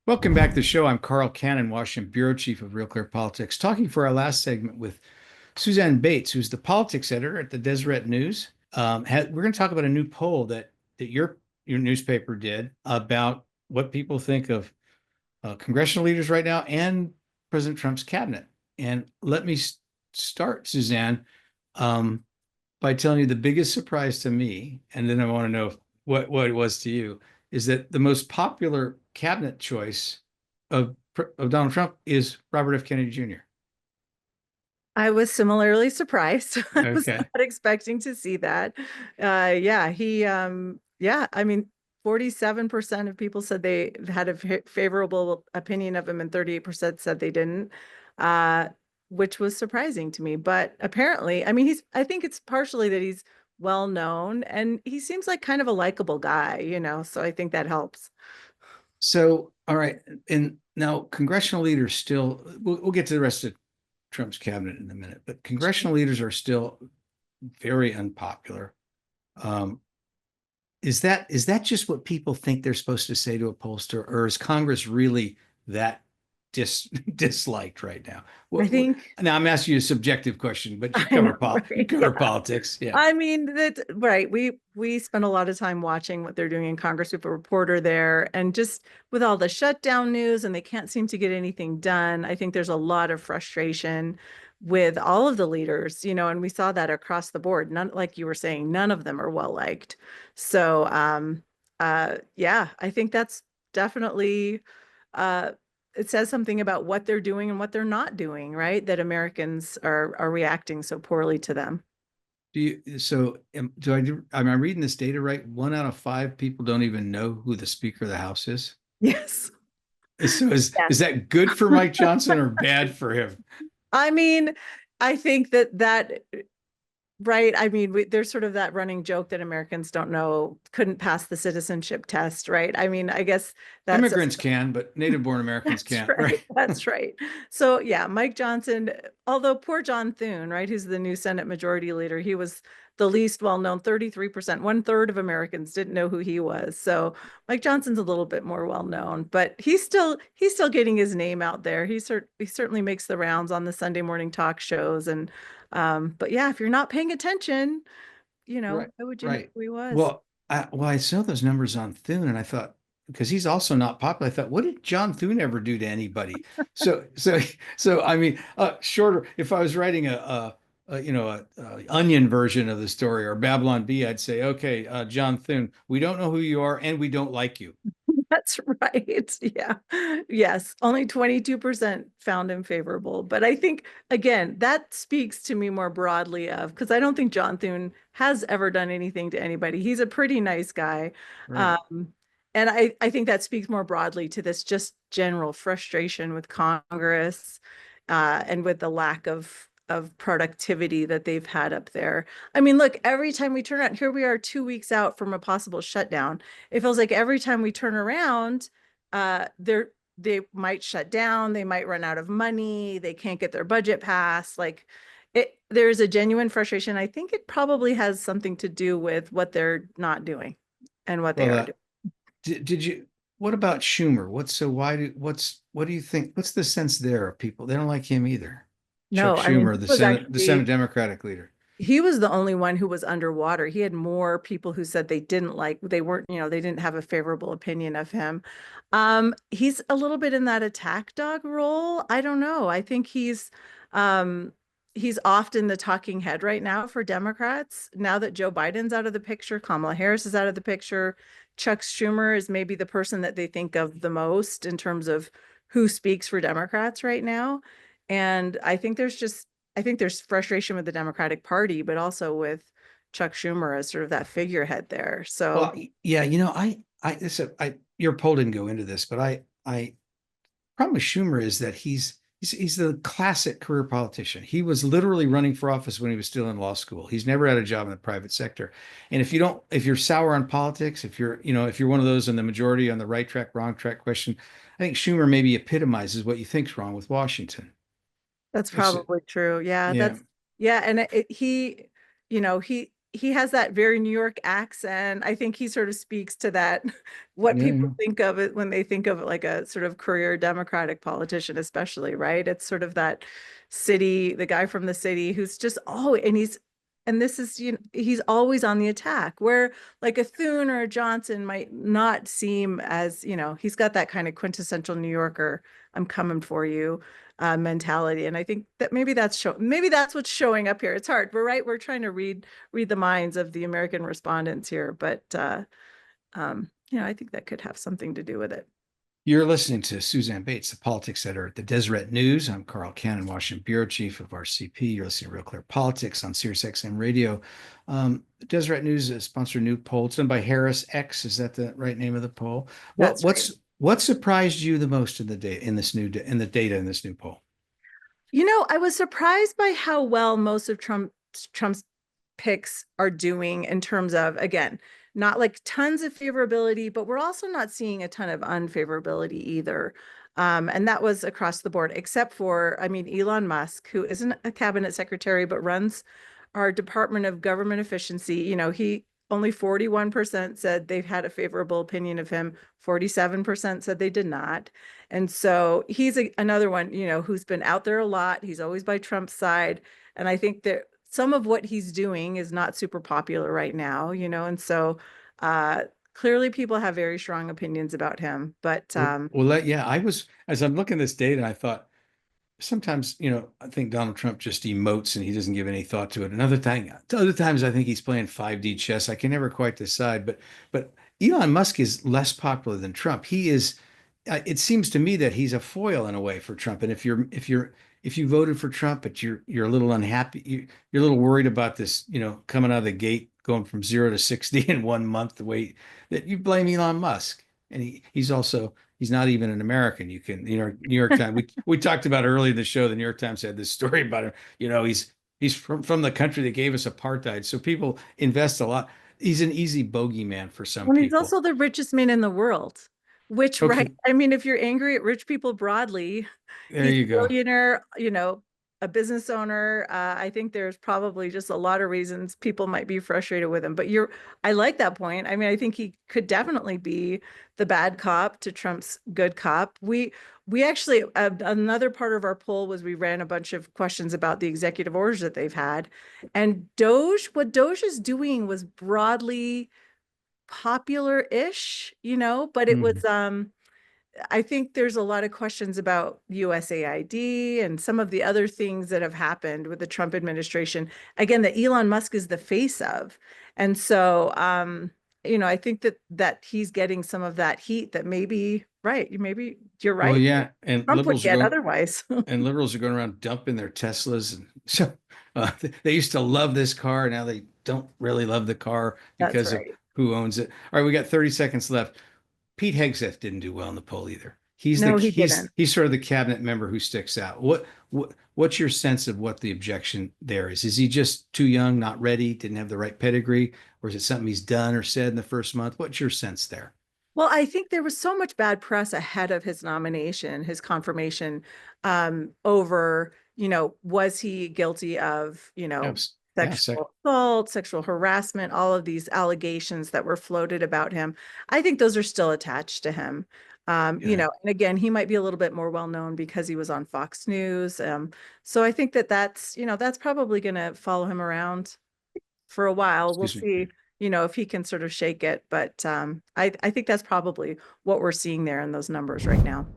Welcome back to the show. I'm Carl Cannon, Washington Bureau Chief of Real Clear Politics, talking for our last segment with Suzanne Bates, who's the politics editor at the Deseret News. We're going to talk about a new poll that your newspaper did about what people think of congressional leaders right now and President Trump's cabinet. And let me start, Suzanne, um, by telling you the biggest surprise to me, and then I want to know what it was to you, is that the most popular cabinet choice of Donald Trump is Robert F. Kennedy Jr. I was similarly surprised. I was Okay. not expecting to see that. I mean, 47% of people said they had a favorable opinion of him and 38% said they didn't, uh, which was surprising to me. But apparently, I mean, I think it's partially that he's well known and he seems like kind of a likable guy, so I think that helps. So, all right. And now congressional leaders still, we'll get to the rest of Trump's cabinet in a minute, but congressional leaders are still very unpopular. Um, is that just what people think they're supposed to say to a pollster, or is Congress really that disliked right now? I think Now I'm asking you a subjective question, but you I know, cover you right? cover Yeah. politics, yeah. I mean, that right. We spend a lot of time watching what they're doing in Congress. We have a reporter there, and just with all the shutdown news, and they can't seem to get anything done. I think there's a lot of frustration with all of the leaders, and we saw that across the board. None, like you were saying, none of them are well liked. So, yeah, I think that's definitely it says something about what they're doing and what they're not doing, right? That Americans are reacting so poorly to them. Am I reading this data right? 1 out of 5 people don't even know who the Speaker of the House is. Yes. So is that good for Mike Johnson or bad for him? I mean, I think that right. I mean, there's sort of that running joke that Americans don't know, couldn't pass the citizenship test, right? I mean, I guess that's Immigrants can, but native-born Americans that's can't, right. right? That's right. So yeah, Mike Johnson, although poor John Thune, right, who's the new Senate Majority Leader, he was the least well-known, 33%, 1/3 of Americans didn't know who he was. So Mike Johnson's a little bit more well-known, but he's still getting his name out there. He certainly makes the rounds on the Sunday morning talk shows. And but yeah, if you're not paying attention, Right, how would you know right. who he was? Well, I saw those numbers on Thune, and I thought, because he's also not popular, I thought, what did John Thune ever do to anybody? So, so, so, I mean, shorter. If I was writing a Onion version of the story or Babylon Bee, I'd say, okay, John Thune, we don't know who you are, and we don't like you. That's right. Yeah. Yes. Only 22% found him favorable. But I think, again, that speaks to me more broadly of because I don't think John Thune has ever done anything to anybody. He's a pretty nice guy. Right. And I think that speaks more broadly to this just general frustration with Congress and with the lack of productivity that they've had up there. I mean, look, every time we turn around, here we are 2 weeks out from a possible shutdown. It feels like every time we turn around, they might shut down, they might run out of money, they can't get their budget passed. Like there's a genuine frustration. I think it probably has something to do with what they're not doing and what they Well, are doing. did you? What about Schumer? What do you think? What's the sense there of people? They don't like him either. Chuck No, I mean, Schumer, the Senate Democratic leader. he was the only one who was underwater. He had more people who said they weren't, they didn't have a favorable opinion of him. He's a little bit in that attack dog role. I don't know. I think he's often the talking head right now for Democrats. Now that Joe Biden's out of the picture, Kamala Harris is out of the picture. Chuck Schumer is maybe the person that they think of the most in terms of who speaks for Democrats right now. And I think there's frustration with the Democratic Party, but also with Chuck Schumer as sort of that figurehead there. So Well, yeah, your poll didn't go into this, but I problem with Schumer is that he's the classic career politician. He was literally running for office when he was still in law school. He's never had a job in the private sector. And if you're sour on politics, if you're one of those in the majority on the right track, wrong track question, I think Schumer maybe epitomizes what you think's wrong with Washington. that's It's, probably true. Yeah, yeah, yeah, and he he has that very New York accent. I think he sort of speaks to that, what Yeah, people yeah. think of it when they think of it like a sort of career Democratic politician, especially, right? It's sort of that city, the guy from the city who's just, oh, and this is, he's always on the attack, where like a Thune or a Johnson might not seem as, he's got that kind of quintessential New Yorker, I'm coming for you mentality. And I think that maybe that's what's showing up here. It's hard. We're trying to read the minds of the American respondents here, but I think that could have something to do with it. You're listening to Suzanne Bates, the politics editor at the Deseret News. I'm Carl Cannon, Washington bureau chief of RCP. You're listening to Real Clear Politics on SiriusXM Radio. The Deseret News is sponsored a new poll. It's done by HarvardX. Is that the right name of the poll? That's right. What surprised you the most in the data in this new poll? I was surprised by how well most of Trump's picks are doing in terms of, again, not like tons of favorability, but we're also not seeing a ton of unfavorability either. And that was across the board, except for, Elon Musk, who isn't a cabinet secretary, but runs our Department of Government Efficiency. He only 41% said they've had a favorable opinion of him. 47% said they did not. And so he's another one, who's been out there a lot. He's always by Trump's side. And I think that some of what he's doing is not super popular right now, and so clearly people have very strong opinions about him. But Yeah, as I'm looking at this data, I thought, sometimes, I think Donald Trump just emotes and he doesn't give any thought to it. Other times, I think he's playing 5D chess. I can never quite decide. But Elon Musk is less popular than Trump. He is. It seems to me that he's a foil in a way for Trump. And if you voted for Trump, but you're a little unhappy, you're a little worried about this, coming out of the gate, going from 0 to 60 in 1 month, the way that you blame Elon Musk. And he's not even an American. You can, New York Times. We talked about earlier in the show. The New York Times had this story about him. He's from the country that gave us apartheid. So people invest a lot. He's an easy bogeyman for some Well, he's people. also the richest man in the world, which, right? Okay, If you're angry at rich people broadly, there he's a you go. billionaire, a business owner. I think there's probably just a lot of reasons people might be frustrated with him. But I like that point. I think he could definitely be the bad cop to Trump's good cop. We actually, another part of our poll was we ran a bunch of questions about the executive orders that they've had. And what Doge is doing was broadly popular-ish, but it was Mhm. I think there's a lot of questions about USAID and some of the other things that have happened with the Trump administration, again, that Elon Musk is the face of. And so I think that he's getting some of that heat that maybe you're Well, right, yeah, and Trump would get otherwise. liberals are going around dumping their Teslas, and so they used to love this car. Now they don't really love the car That's because of right. who owns it. All right, we got 30 seconds left. Pete Hegseth didn't do well in the poll either. No, he didn't. He's sort of the cabinet member who sticks out. What's your sense of what the objection there is? Is he just too young, not ready, didn't have the right pedigree, or is it something he's done or said in the first month? What's your sense there? Well, I think there was so much bad press ahead of his nomination, his confirmation, over, was he guilty of, Yeah, sec sexual assault, sexual harassment, all of these allegations that were floated about him. I think those are still attached to him. yeah. And again, he might be a little bit more well known because he was on Fox News. So I think that's probably going to follow him around for a while. We'll Excuse me. see, if he can sort of shake it. But I think that's probably what we're seeing there in those numbers right now.